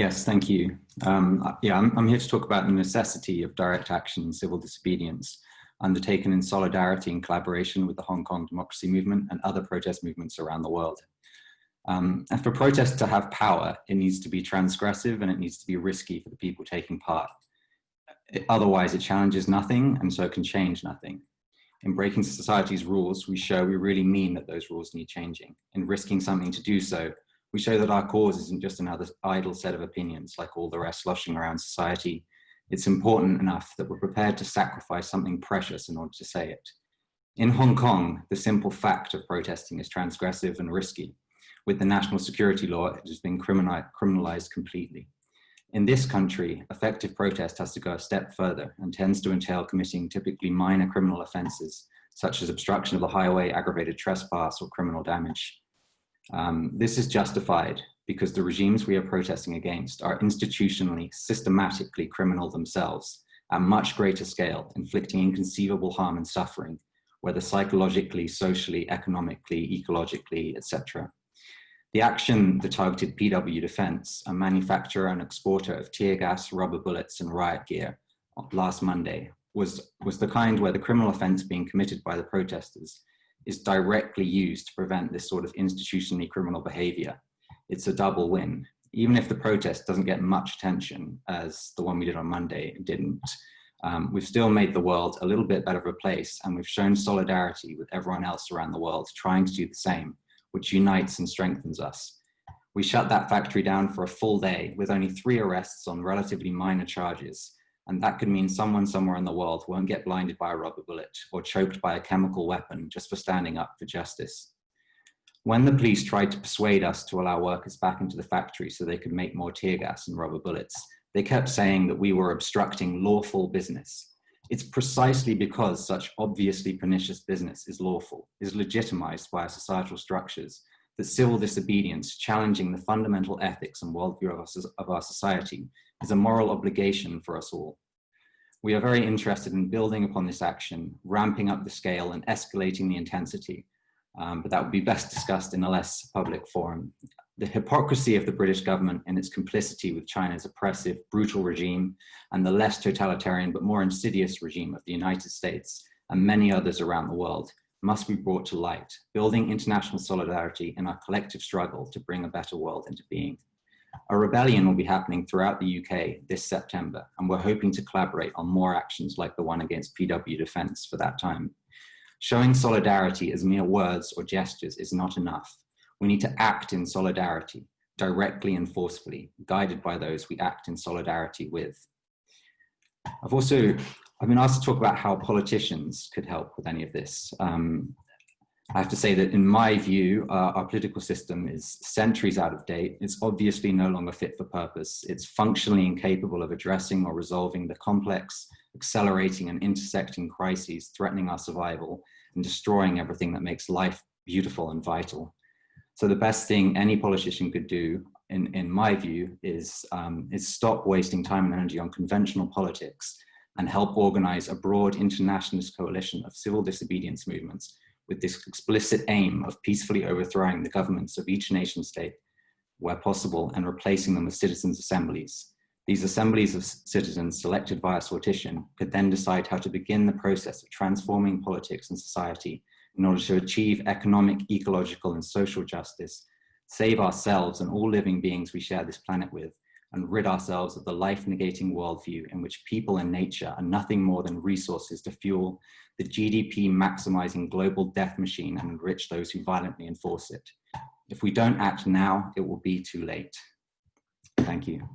Yes, thank you. I'm here to talk about the necessity of direct action in civil disobedience undertaken in solidarity and collaboration with the Hong Kong democracy movement and other protest movements around the world. And for protests to have power, it needs to be transgressive and it needs to be risky for the people taking part. Otherwise, it challenges nothing and so can change nothing. In breaking society's rules, we show we really mean that those rules need changing. In risking something to do so, we show that our cause isn't just another idle set of opinions like all the rest sloshing around society. It's important enough that we're prepared to sacrifice something precious in order to say it. In Hong Kong, the simple fact of protesting is transgressive and risky. With the national security law, it has been criminalized completely. In this country, effective protest has to go a step further and tends to entail committing typically minor criminal offenses, such as obstruction of the highway, aggravated trespass, or criminal damage. This is justified because the regimes we are protesting against are institutionally, systematically criminal themselves at much greater scale, inflicting inconceivable harm and suffering, whether psychologically, socially, economically, ecologically, etc. The action that targeted PW Defense, a manufacturer and exporter of tear gas, rubber bullets, and riot gear, last Monday, was the kind where the criminal offense being committed by the protesters is directly used to prevent this sort of institutionally criminal behavior. It's a double win. Even if the protest doesn't get much attention, as the one we did on Monday didn't, we've still made the world a little bit better of a place, and we've shown solidarity with everyone else around the world trying to do the same, which unites and strengthens us. We shut that factory down for a full day with only 3 arrests on relatively minor charges, and that could mean someone somewhere in the world won't get blinded by a rubber bullet or choked by a chemical weapon just for standing up for justice. When the police tried to persuade us to allow workers back into the factory so they could make more tear gas and rubber bullets, they kept saying that we were obstructing lawful business. It's precisely because such obviously pernicious business is lawful, is legitimized by our societal structures, that civil disobedience challenging the fundamental ethics and worldview of our society is a moral obligation for us all. We are very interested in building upon this action, ramping up the scale and escalating the intensity, but that would be best discussed in a less public forum. The hypocrisy of the British government and its complicity with China's oppressive, brutal regime, and the less totalitarian but more insidious regime of the United States and many others around the world must be brought to light, building international solidarity in our collective struggle to bring a better world into being. A rebellion will be happening throughout the UK this September, and we're hoping to collaborate on more actions like the one against PW Defense for that time. Showing solidarity as mere words or gestures is not enough. We need to act in solidarity, directly and forcefully, guided by those we act in solidarity with. I've been asked to talk about how politicians could help with any of this. I have to say that in my view, our political system is centuries out of date. It's obviously no longer fit for purpose. It's functionally incapable of addressing or resolving the complex, accelerating and intersecting crises threatening our survival and destroying everything that makes life beautiful and vital. So the best thing any politician could do, in my view, is stop wasting time and energy on conventional politics and help organize a broad internationalist coalition of civil disobedience movements with this explicit aim of peacefully overthrowing the governments of each nation state where possible and replacing them with citizens' assemblies. These assemblies of citizens selected via sortition could then decide how to begin the process of transforming politics and society in order to achieve economic, ecological, and social justice, save ourselves and all living beings we share this planet with, and rid ourselves of the life-negating worldview in which people and nature are nothing more than resources to fuel the GDP-maximizing global death machine and enrich those who violently enforce it. If we don't act now, it will be too late. Thank you.